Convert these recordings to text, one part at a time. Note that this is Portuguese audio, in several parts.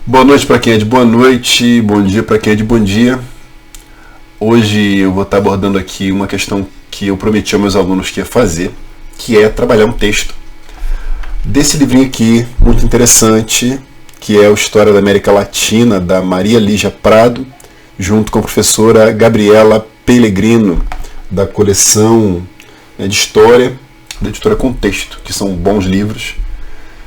Boa noite para quem é de boa noite, bom dia para quem é de bom dia. Hoje eu vou estar abordando aqui uma questão que eu prometi aos meus alunos que ia fazer, que é trabalhar um texto desse livrinho aqui, muito interessante, que é o História da América Latina, da Maria Lígia Prado, junto com a professora Gabriela Pellegrino, da coleção de História da editora Contexto, que são bons livros,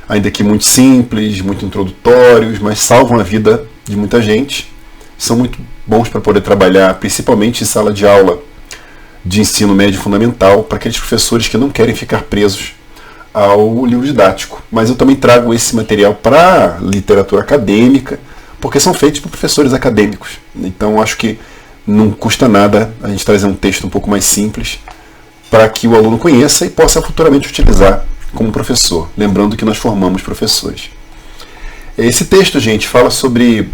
ainda que muito simples, muito introdutórios, mas salvam a vida de muita gente. São muito bons para poder trabalhar, principalmente em sala de aula de ensino médio fundamental, para aqueles professores que não querem ficar presos ao livro didático. Mas eu também trago esse material para literatura acadêmica, porque são feitos por professores acadêmicos. Então acho que não custa nada a gente trazer um texto um pouco mais simples para que o aluno conheça e possa futuramente utilizar como professor, lembrando que nós formamos professores. Esse texto, gente, fala sobre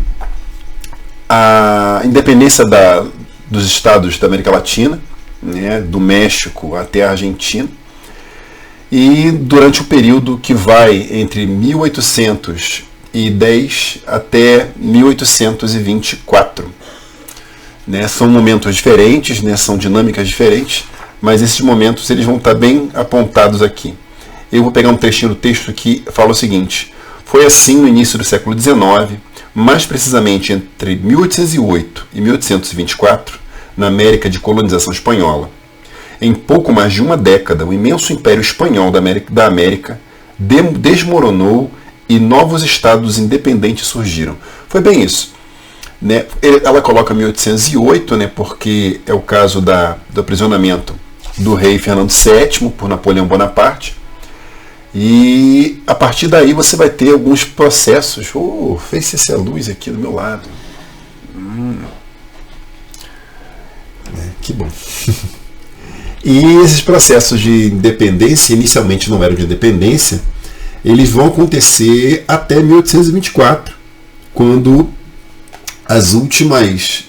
a independência dos estados da América Latina, né, do México até a Argentina, e durante o período que vai entre 1810 até 1824. Né, são momentos diferentes, né, são dinâmicas diferentes, mas esses momentos eles vão estar bem apontados aqui. Eu vou pegar um trechinho do texto que fala o seguinte: foi assim no início do século XIX, mais precisamente entre 1808 e 1824, na América de colonização espanhola. Em pouco mais de uma década, o imenso Império Espanhol da América desmoronou e novos estados independentes surgiram. Foi bem isso. Né? Ela coloca 1808, né, porque é o caso do aprisionamento do rei Fernando VII por Napoleão Bonaparte. E a partir daí você vai ter alguns processos. Fez essa luz aqui do meu lado. Que bom. E esses processos de independência, inicialmente não eram de independência, eles vão acontecer até 1824, quando as últimas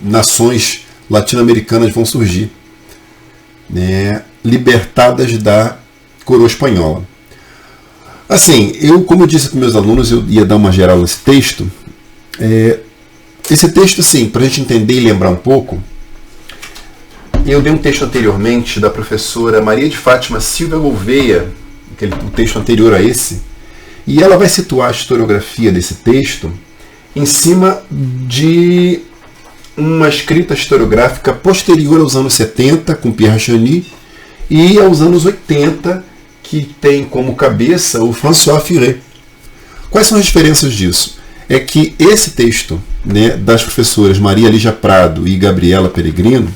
nações latino-americanas vão surgir, né, libertadas da coroa espanhola. Assim, como eu disse para meus alunos, eu ia dar uma geral nesse texto. Esse texto, assim, para a gente entender e lembrar um pouco, eu dei um texto anteriormente da professora Maria de Fátima Silva Gouveia, o texto anterior a esse, e ela vai situar a historiografia desse texto em cima de uma escrita historiográfica posterior aos anos 70, com Pierre Chany, e aos anos 80, que tem como cabeça o François Furet. Quais são as diferenças disso? É que esse texto, né, das professoras Maria Lígia Prado e Gabriela Pellegrino,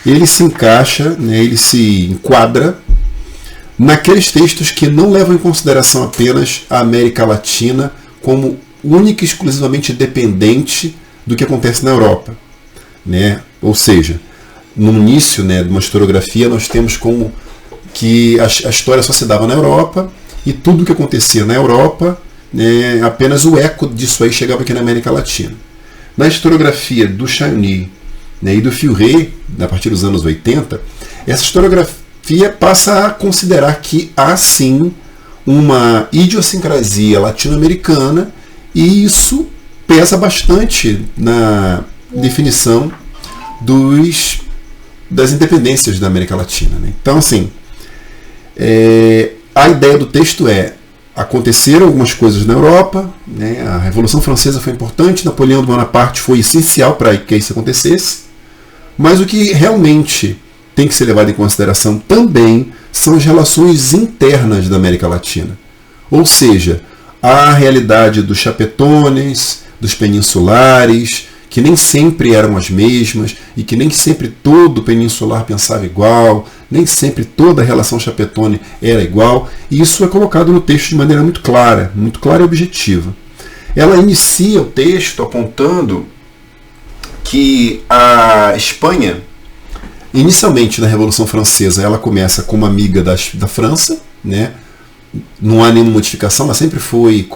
ele se encaixa, né, ele se enquadra naqueles textos que não levam em consideração apenas a América Latina como única e exclusivamente dependente do que acontece na Europa. Né? Ou seja, no início, né, de uma historiografia, nós temos como que a história só se dava na Europa e tudo o que acontecia na Europa, né, apenas o eco disso aí chegava aqui na América Latina. Na historiografia do Chany, né, e do Furet, a partir dos anos 80, essa historiografia passa a considerar que há sim uma idiosincrasia latino-americana, e isso pesa bastante na definição das independências da América Latina. Né? Então, assim, a ideia do texto aconteceram algumas coisas na Europa, né? A Revolução Francesa foi importante, Napoleão Bonaparte foi essencial para que isso acontecesse, mas o que realmente tem que ser levado em consideração também são as relações internas da América Latina. Ou seja, a realidade dos chapetones, dos peninsulares, que nem sempre eram as mesmas e que nem sempre todo peninsular pensava igual, nem sempre toda a relação chapetone era igual, e isso é colocado no texto de maneira muito clara e objetiva. Ela inicia o texto apontando que a Espanha, inicialmente na Revolução Francesa, ela começa como amiga da França, né? Não há nenhuma modificação, ela sempre foi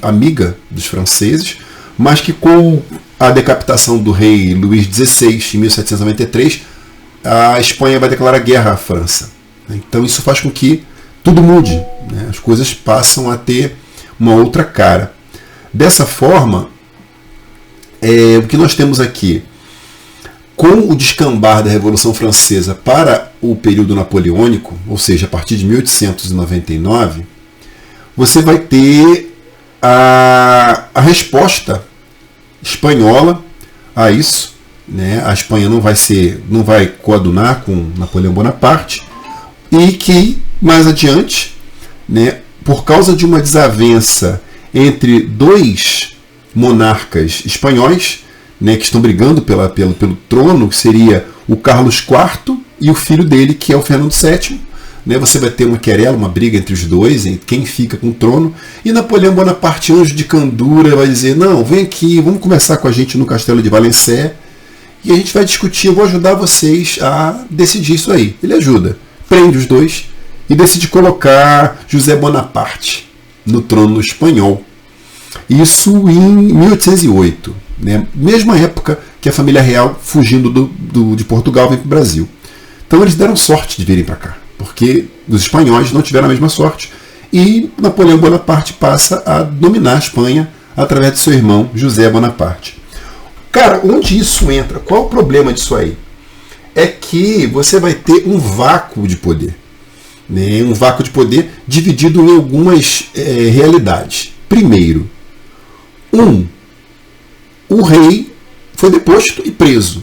amiga dos franceses, mas que com a decapitação do rei Luís XVI em 1793, a Espanha vai declarar guerra à França. Então isso faz com que tudo mude, né? As coisas passam a ter uma outra cara. Dessa forma, o que nós temos aqui, com o descambar da Revolução Francesa para o período napoleônico, ou seja, a partir de 1899, você vai ter a resposta espanhola a isso, né? A Espanha não vai coadunar com Napoleão Bonaparte, e que mais adiante, né, por causa de uma desavença entre dois monarcas espanhóis, né, que estão brigando pelo trono, que seria o Carlos IV e o filho dele, que é o Fernando VII. Né, você vai ter uma querela, uma briga entre os dois, em quem fica com o trono. E Napoleão Bonaparte, anjo de candura, vai dizer: não, vem aqui, vamos conversar com a gente no Castelo de Valencey e a gente vai discutir, eu vou ajudar vocês a decidir isso aí. Ele ajuda, prende os dois e decide colocar José Bonaparte no trono espanhol. Isso em 1808, né? Mesma época que a família real, fugindo de Portugal, vem para o Brasil. Então eles deram sorte de virem para cá, porque os espanhóis não tiveram a mesma sorte, e Napoleão Bonaparte passa a dominar a Espanha através de seu irmão José Bonaparte. Cara, onde isso entra? Qual o problema disso aí? É que você vai ter um vácuo de poder, né? Um vácuo de poder dividido em algumas realidades. Primeiro, o rei foi deposto e preso.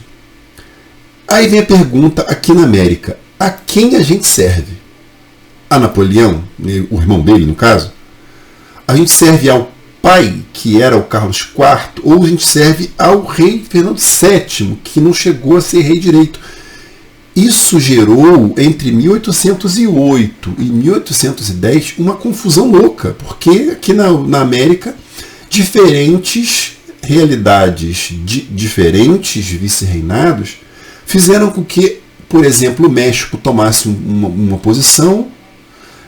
Aí vem a pergunta aqui na América: a quem a gente serve? A Napoleão, o irmão dele no caso? A gente serve ao pai, que era o Carlos IV, ou a gente serve ao rei Fernando VII, que não chegou a ser rei direito? Isso gerou, entre 1808 e 1810, uma confusão louca, porque aqui na América, diferentes realidades de diferentes vice-reinados fizeram com que, por exemplo, o México tomasse uma posição,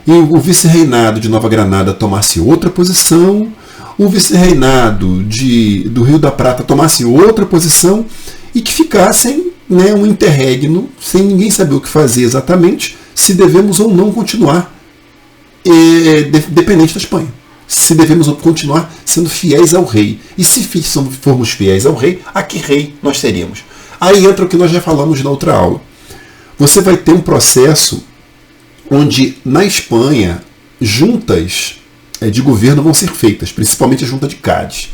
e o vice-reinado de Nova Granada tomasse outra posição, o vice-reinado do Rio da Prata tomasse outra posição, e que ficassem, né, um interregno, sem ninguém saber o que fazer exatamente, se devemos ou não continuar dependente da Espanha, se devemos continuar sendo fiéis ao rei. E se formos fiéis ao rei, a que rei nós seríamos? Aí entra o que nós já falamos na outra aula. Você vai ter um processo onde, na Espanha, juntas de governo vão ser feitas, principalmente a junta de Cádiz.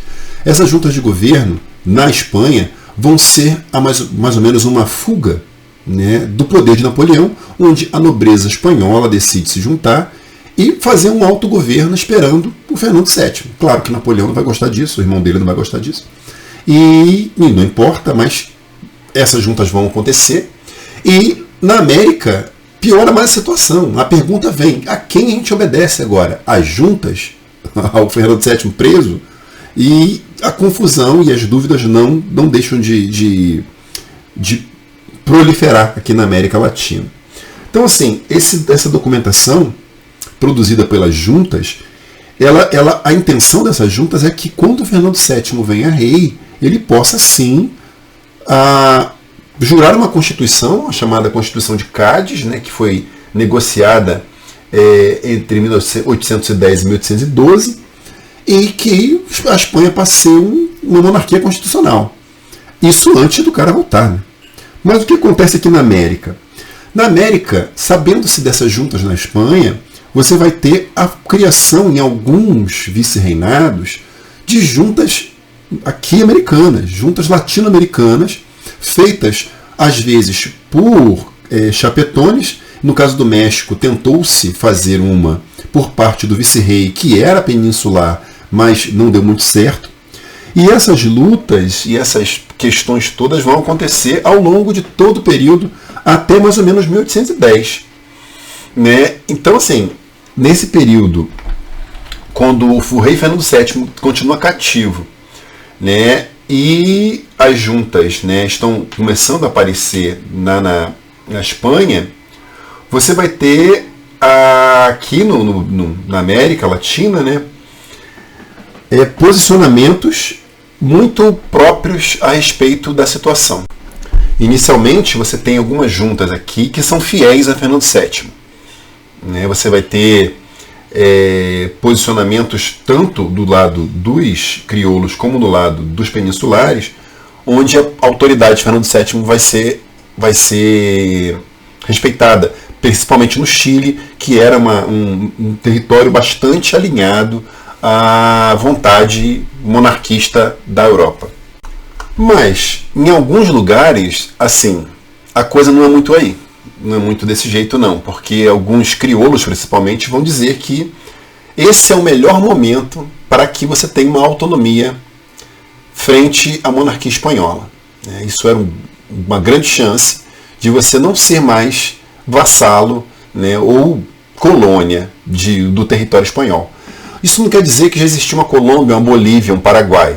Essas juntas de governo, na Espanha, vão ser mais ou menos uma fuga, né, do poder de Napoleão, onde a nobreza espanhola decide se juntar e fazer um autogoverno esperando o Fernando VII. Claro que Napoleão não vai gostar disso, o irmão dele não vai gostar disso. E não importa, mas essas juntas vão acontecer. E na América piora mais a situação. A pergunta vem: a quem a gente obedece agora? Às juntas? Ao Fernando VII preso? E a confusão e as dúvidas não deixam de proliferar aqui na América Latina. Então, assim, essa documentação produzida pelas juntas, a intenção dessas juntas é que, quando o Fernando VII venha rei, ele possa sim jurar uma Constituição, a chamada Constituição de Cádiz, né, que foi negociada entre 1810 e 1812, e que a Espanha passe a ser uma monarquia constitucional. Isso antes do cara voltar, né? Mas o que acontece aqui na América? Na América, sabendo-se dessas juntas na Espanha, você vai ter a criação em alguns vice-reinados de juntas aqui americanas, juntas latino-americanas, feitas às vezes por chapetones. No caso do México, tentou-se fazer uma por parte do vice-rei, que era peninsular, mas não deu muito certo. E essas lutas e essas questões todas vão acontecer ao longo de todo o período, até mais ou menos 1810. Né? Então, assim, nesse período, quando o rei Fernando VII continua cativo, né, e as juntas, né, estão começando a aparecer na Espanha, você vai ter aqui na América Latina, né, posicionamentos muito próprios a respeito da situação. Inicialmente, você tem algumas juntas aqui que são fiéis a Fernando VII. Né? Você vai ter posicionamentos tanto do lado dos crioulos como do lado dos peninsulares, onde a autoridade de Fernando VII vai ser respeitada, principalmente no Chile, que era um território bastante alinhado à vontade monarquista da Europa. Mas, em alguns lugares, assim, a coisa não é muito aí. Não é muito desse jeito, não. Porque alguns crioulos, principalmente, vão dizer que esse é o melhor momento para que você tenha uma autonomia frente à monarquia espanhola. Isso era uma grande chance de você não ser mais vassalo, né, ou colônia do território espanhol. Isso não quer dizer que já existia uma Colômbia, uma Bolívia, um Paraguai.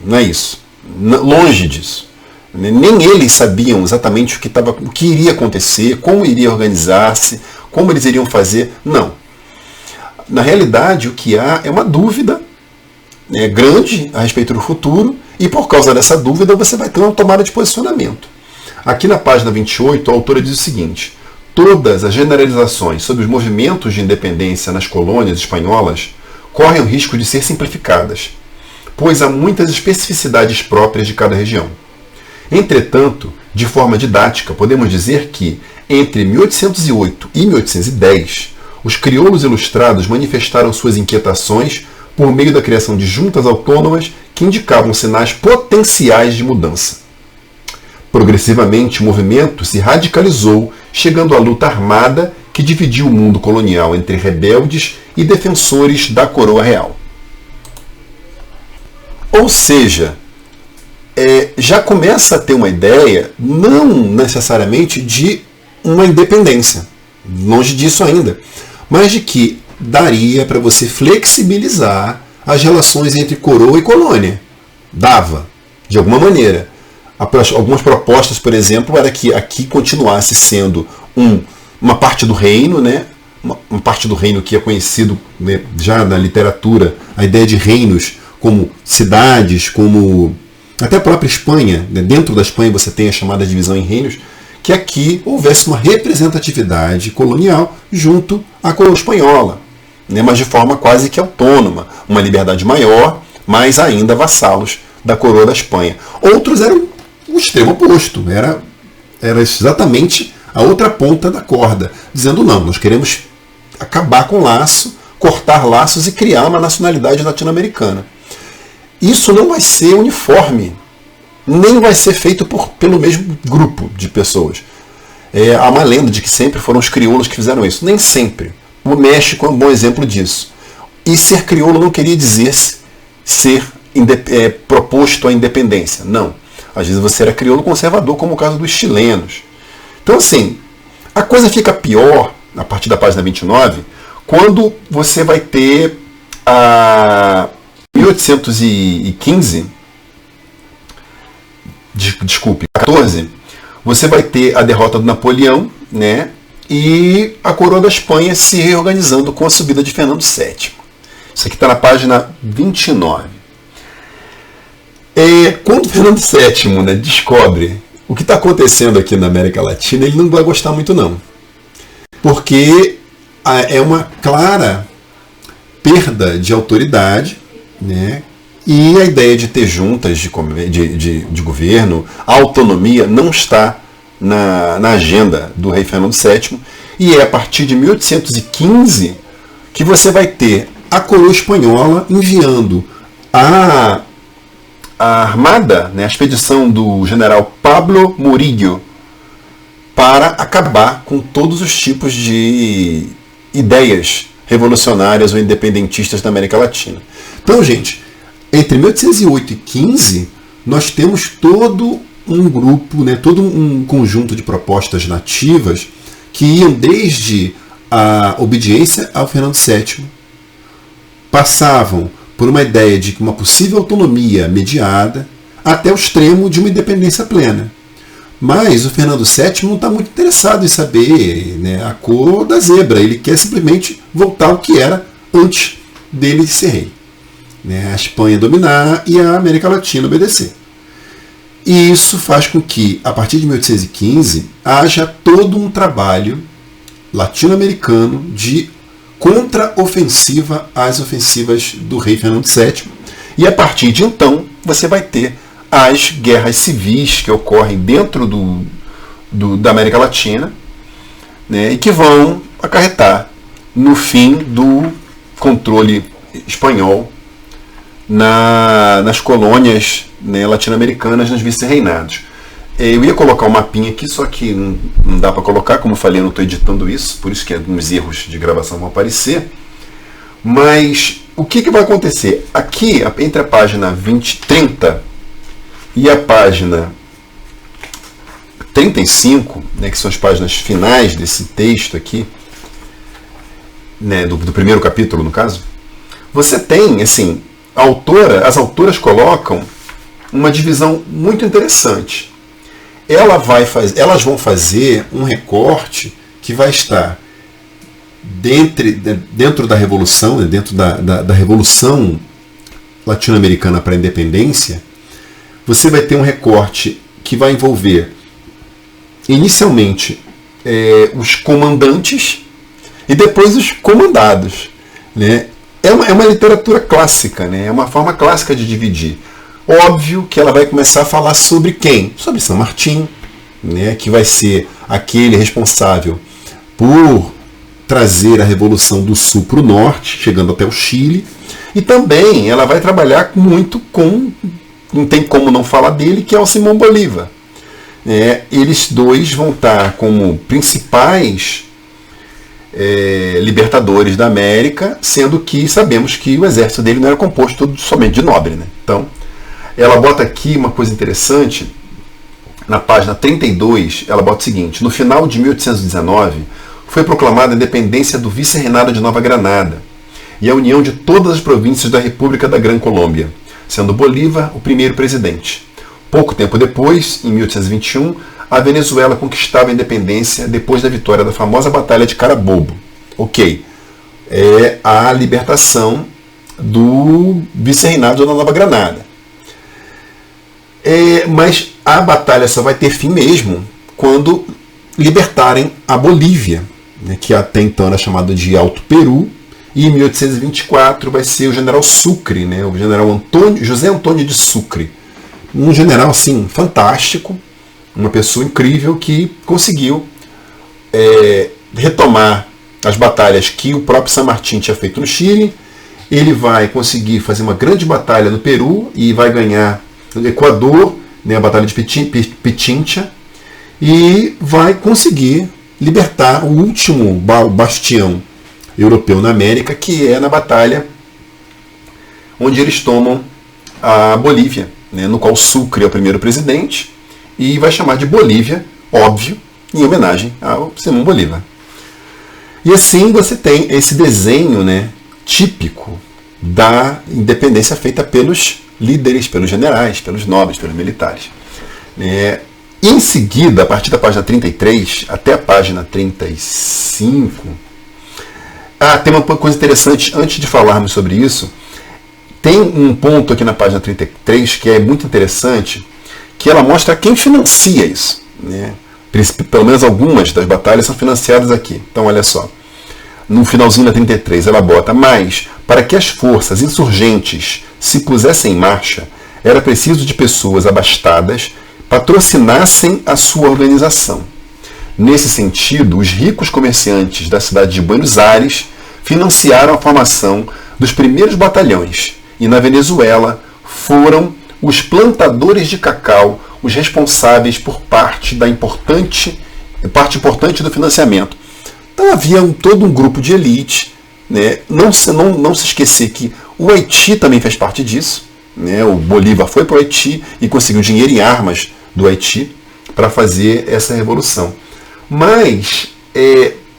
Não é isso. Longe disso. Nem eles sabiam exatamente o que iria acontecer, como iria organizar-se, como eles iriam fazer. Não. Na realidade, o que há é uma dúvida, né, grande a respeito do futuro, e por causa dessa dúvida você vai ter uma tomada de posicionamento. Aqui na página 28, a autora diz o seguinte: todas as generalizações sobre os movimentos de independência nas colônias espanholas correm o risco de ser simplificadas, pois há muitas especificidades próprias de cada região. Entretanto, de forma didática, podemos dizer que, entre 1808 e 1810, os crioulos ilustrados manifestaram suas inquietações por meio da criação de juntas autônomas que indicavam sinais potenciais de mudança. Progressivamente, o movimento se radicalizou, chegando à luta armada que dividiu o mundo colonial entre rebeldes e defensores da coroa real. Ou seja, já começa a ter uma ideia, não necessariamente de uma independência, longe disso ainda, mas de que daria para você flexibilizar as relações entre coroa e colônia. Dava, de alguma maneira. Algumas propostas, por exemplo, era que aqui continuasse sendo uma parte do reino, né? Uma parte do reino que é conhecido, né, já na literatura, a ideia de reinos como cidades, como até a própria Espanha, né? Dentro da Espanha você tem a chamada divisão em reinos, que aqui houvesse uma representatividade colonial junto à coroa espanhola, né? Mas de forma quase que autônoma, uma liberdade maior, mas ainda vassalos da coroa da Espanha. Outros eram o extremo oposto, era exatamente a outra ponta da corda, dizendo não, nós queremos acabar com o laço, cortar laços e criar uma nacionalidade latino-americana. Isso não vai ser uniforme, nem vai ser feito pelo mesmo grupo de pessoas. Há uma lenda de que sempre foram os crioulos que fizeram isso. Nem sempre. O México é um bom exemplo disso. E ser crioulo não queria dizer ser proposto à independência. Não. Às vezes você era crioulo conservador, como o caso dos chilenos. Então, assim, a coisa fica pior, a partir da página 29, quando você vai ter a 1815, desculpe, 14, você vai ter a derrota do Napoleão, né, e a coroa da Espanha se reorganizando com a subida de Fernando VII. Isso aqui está na página 29. Quando Fernando VII, né, descobre o que está acontecendo aqui na América Latina, ele não vai gostar muito não. Porque é uma clara perda de autoridade, né, e a ideia de ter juntas de governo, a autonomia, não está na agenda do rei Fernando VII, e é a partir de 1815 que você vai ter a coroa espanhola enviando a armada, né, a expedição do general Pablo Murillo, para acabar com todos os tipos de ideias revolucionárias ou independentistas da América Latina. Então, gente, entre 1808 e 15, nós temos todo um grupo, né, todo um conjunto de propostas nativas que iam desde a obediência ao Fernando VII, passavam por uma ideia de uma possível autonomia mediada, até o extremo de uma independência plena. Mas o Fernando VII não está muito interessado em saber, né, a cor da zebra. Ele quer simplesmente voltar ao que era antes dele ser rei, né, a Espanha dominar e a América Latina obedecer. E isso faz com que, a partir de 1815, haja todo um trabalho latino-americano de contra-ofensiva às ofensivas do rei Fernando VII. E a partir de então, você vai ter as guerras civis que ocorrem dentro da América Latina, né, e que vão acarretar no fim do controle espanhol nas colônias, né, latino-americanas, nos vice-reinados. Eu ia colocar um mapinha aqui, só que não dá para colocar, como eu falei, eu não estou editando isso, por isso que alguns erros de gravação vão aparecer. Mas o que vai acontecer? Aqui, entre a página 30 e a página 35, né, que são as páginas finais desse texto aqui, né, do primeiro capítulo, no caso, você tem, assim, as autoras colocam uma divisão muito interessante. Elas vão fazer um recorte que vai estar dentro da Revolução, né, dentro da Revolução Latino-Americana para a Independência. Você vai ter um recorte que vai envolver inicialmente os comandantes e depois os comandados, né? É uma literatura clássica, né? É uma forma clássica de dividir. Óbvio que ela vai começar a falar sobre quem? Sobre San Martín, né? Que vai ser aquele responsável por trazer a Revolução do Sul para o Norte, chegando até o Chile. E também ela vai trabalhar muito com, não tem como não falar dele, que é o Simão Bolívar. Eles dois vão estar como principais libertadores da América, sendo que sabemos que o exército dele não era composto somente de nobre, né? Então, ela bota aqui uma coisa interessante, na página 32, ela bota o seguinte: no final de 1819, foi proclamada a independência do vice-reinado de Nova Granada e a união de todas as províncias da República da Gran Colômbia, sendo Bolívar o primeiro presidente. Pouco tempo depois, em 1821, a Venezuela conquistava a independência depois da vitória da famosa Batalha de Carabobo. Ok, é a libertação do vice-reinado da Nova Granada. Mas a batalha só vai ter fim mesmo quando libertarem a Bolívia, né, que até então era chamada de Alto Peru, e em 1824 vai ser o general Sucre, né, o general José Antônio de Sucre, um general assim fantástico, uma pessoa incrível que conseguiu retomar as batalhas que o próprio San Martín tinha feito no Chile. Ele vai conseguir fazer uma grande batalha no Peru e vai ganhar no Equador, né, a Batalha de Pichincha, e vai conseguir libertar o último bastião europeu na América, que é na batalha onde eles tomam a Bolívia, né, no qual Sucre é o primeiro presidente, e vai chamar de Bolívia, óbvio, em homenagem ao Simão Bolívar. E assim você tem esse desenho, né, típico da independência feita pelos líderes, pelos generais, pelos nobres, pelos militares. Em seguida, a partir da página 33 até a página 35, tem uma coisa interessante, antes de falarmos sobre isso, tem um ponto aqui na página 33 que é muito interessante, que ela mostra quem financia isso, né? Pelo menos algumas das batalhas são financiadas aqui. Então, olha só. No finalzinho da 33, ela bota: mas, para que as forças insurgentes se pusessem em marcha, era preciso de pessoas abastadas patrocinassem a sua organização. Nesse sentido, os ricos comerciantes da cidade de Buenos Aires financiaram a formação dos primeiros batalhões, e na Venezuela foram os plantadores de cacau os responsáveis por parte importante do financiamento. Então havia todo um grupo de elite, né? Não se esquecer que o Haiti também fez parte disso, né? O Bolívar foi para o Haiti e conseguiu dinheiro em armas do Haiti para fazer essa revolução. Mas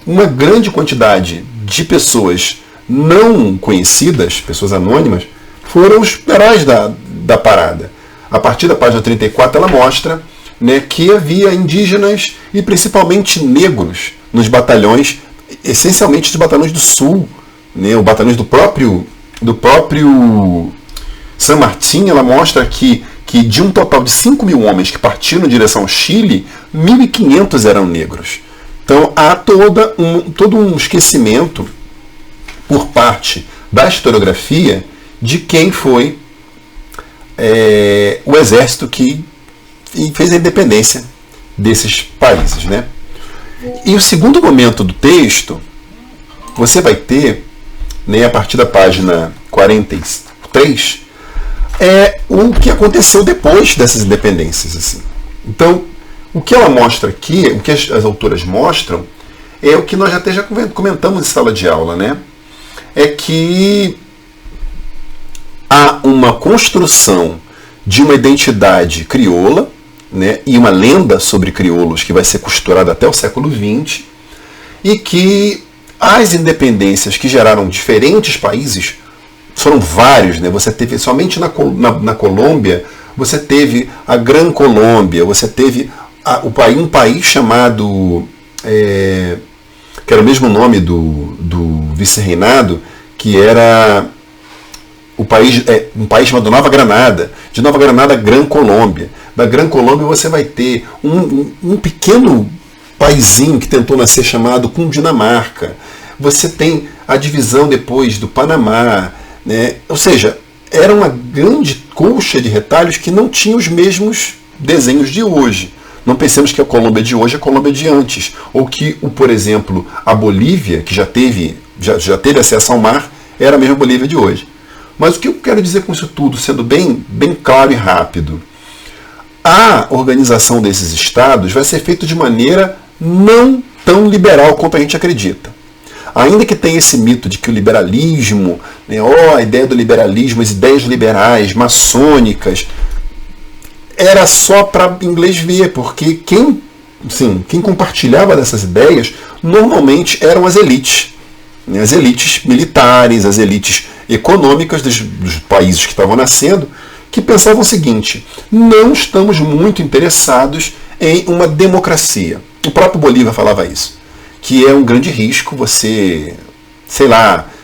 uma grande quantidade de pessoas não conhecidas, pessoas anônimas, foram os heróis da parada. A partir da página 34 ela mostra, né, que havia indígenas e principalmente negros nos batalhões, essencialmente dos batalhões do Sul, né, os batalhões do próprio San Martín. Ela mostra que de um total de 5.000 homens que partiram em direção ao Chile, 1.500 eram negros. Então há todo um esquecimento por parte da historiografia de quem foi o exército que fez a independência desses países, né? E o segundo momento do texto, você vai ter, né, a partir da página 43, o que aconteceu depois dessas independências. Assim. Então, o que ela mostra aqui, o que as autoras mostram, é o que nós até já comentamos em sala de aula, né? É que há uma construção de uma identidade crioula, né, e uma lenda sobre crioulos que vai ser costurada até o século XX, e que as independências que geraram diferentes países foram vários, né? Você teve somente na Colômbia, você teve a Gran Colômbia, você teve um país chamado, que era o mesmo nome do vice-reinado, que era um país chamado Nova Granada, de Nova Granada, Gran Colômbia. Da Gran Colômbia você vai ter um pequeno paizinho que tentou nascer chamado Cundinamarca. Você tem a divisão depois do Panamá, né? Ou seja, era uma grande colcha de retalhos que não tinha os mesmos desenhos de hoje. Não pensemos que a Colômbia de hoje é a Colômbia de antes, ou que, por exemplo, a Bolívia, que já teve acesso ao mar, era a mesma Bolívia de hoje. Mas o que eu quero dizer com isso tudo, sendo bem claro e rápido? A organização desses estados vai ser feita de maneira não tão liberal quanto a gente acredita. Ainda que tenha esse mito de que o liberalismo, né, a ideia do liberalismo, as ideias liberais, maçônicas, era só para inglês ver, porque quem compartilhava dessas ideias normalmente eram as elites. Né, as elites militares, as elites econômicas dos países que estavam nascendo, que pensavam o seguinte: não estamos muito interessados em uma democracia. O próprio Bolívar falava isso, que é um grande risco você,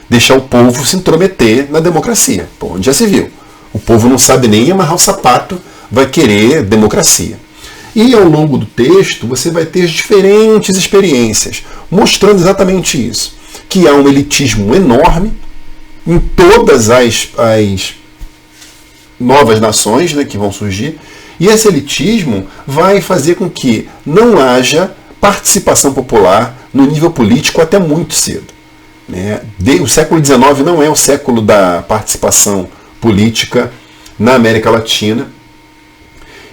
deixar o povo se intrometer na democracia. Pô, onde já se viu? O povo não sabe nem amarrar o sapato, vai querer democracia. E ao longo do texto você vai ter diferentes experiências mostrando exatamente isso, que há um elitismo enorme em todas as novas nações, né, que vão surgir, e esse elitismo vai fazer com que não haja participação popular no nível político até muito cedo. Né? O século XIX não é o século da participação política na América Latina,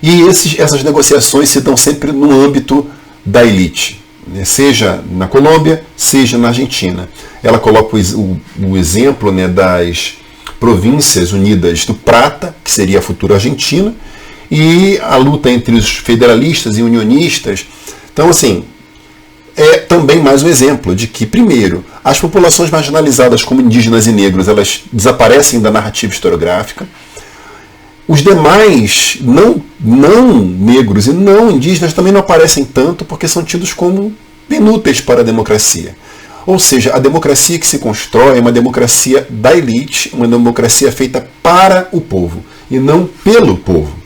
e essas negociações se dão sempre no âmbito da elite, né? Seja na Colômbia, seja na Argentina. Ela coloca o exemplo, né, das Províncias Unidas do Prata, que seria a futura Argentina, e a luta entre os federalistas e unionistas. Então, assim, é também mais um exemplo de que, primeiro, as populações marginalizadas como indígenas e negros, elas desaparecem da narrativa historiográfica. Os demais, não negros e não indígenas, também não aparecem tanto porque são tidos como inúteis para a democracia. Ou seja, a democracia que se constrói é uma democracia da elite, uma democracia feita para o povo e não pelo povo.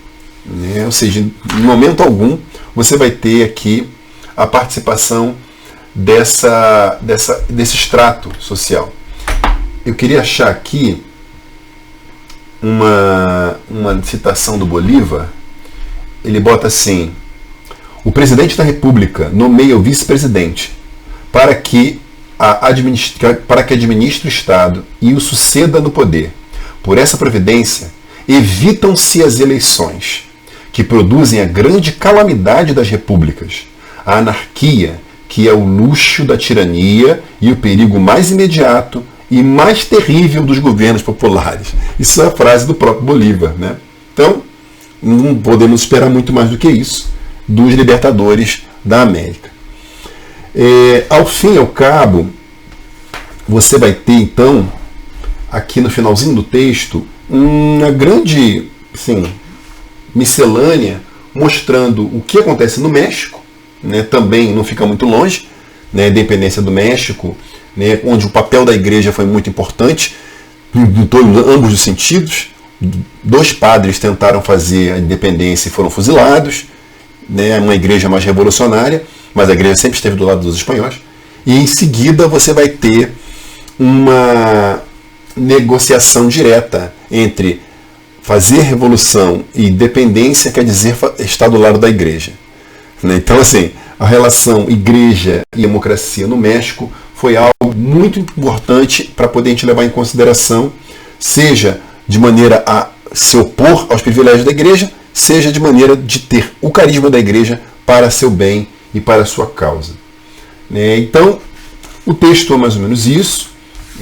Né? Ou seja, em momento algum você vai ter aqui a participação desse extrato social. Eu queria achar aqui uma citação do Bolívar. Ele bota assim: o presidente da República nomeia o vice-presidente para que administre o Estado e o suceda no poder. Por essa providência, evitam-se as eleições, que produzem a grande calamidade das repúblicas, a anarquia, que é o luxo da tirania e o perigo mais imediato e mais terrível dos governos populares. Isso é a frase do próprio Bolívar, né? Então, não podemos esperar muito mais do que isso dos libertadores da América. Ao fim e ao cabo, você vai ter, então, aqui no finalzinho do texto, uma grande miscelânea mostrando o que acontece no México, né? Também não fica muito longe, né? A independência do México, né? Onde o papel da igreja foi muito importante, em ambos os sentidos. 2 padres tentaram fazer a independência e foram fuzilados, né? Uma igreja mais revolucionária, mas a igreja sempre esteve do lado dos espanhóis. E em seguida você vai ter uma negociação direta entre fazer revolução e independência, quer dizer estar do lado da igreja. Então, assim, a relação igreja e democracia no México foi algo muito importante para poder a gente levar em consideração, seja de maneira a se opor aos privilégios da igreja, seja de maneira de ter o carisma da igreja para seu bem e para a sua causa. Então, o texto é mais ou menos isso.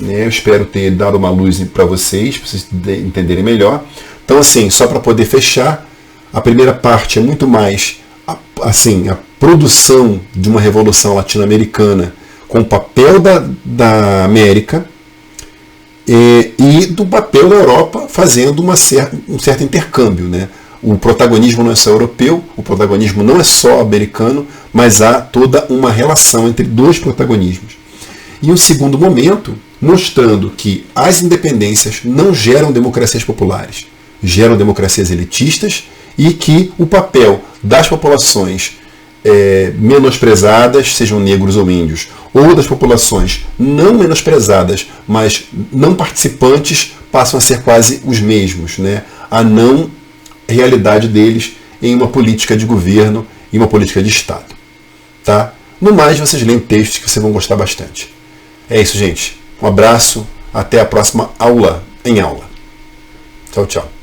Eu espero ter dado uma luz para vocês entenderem melhor. Então, assim, só para poder fechar, a primeira parte é muito mais assim, a produção de uma revolução latino-americana com o papel da América e do papel da Europa fazendo um certo intercâmbio. O protagonismo não é só europeu, o protagonismo não é só americano, mas há toda uma relação entre dois protagonismos. E um segundo momento, mostrando que as independências não geram democracias populares, geram democracias elitistas, e que o papel das populações menosprezadas, sejam negros ou índios, ou das populações não menosprezadas, mas não participantes, passam a ser quase os mesmos, a não realidade deles em uma política de governo e uma política de Estado. Tá? No mais, vocês leem textos que vocês vão gostar bastante. É isso, gente. Um abraço. Até a próxima aula. Tchau, tchau.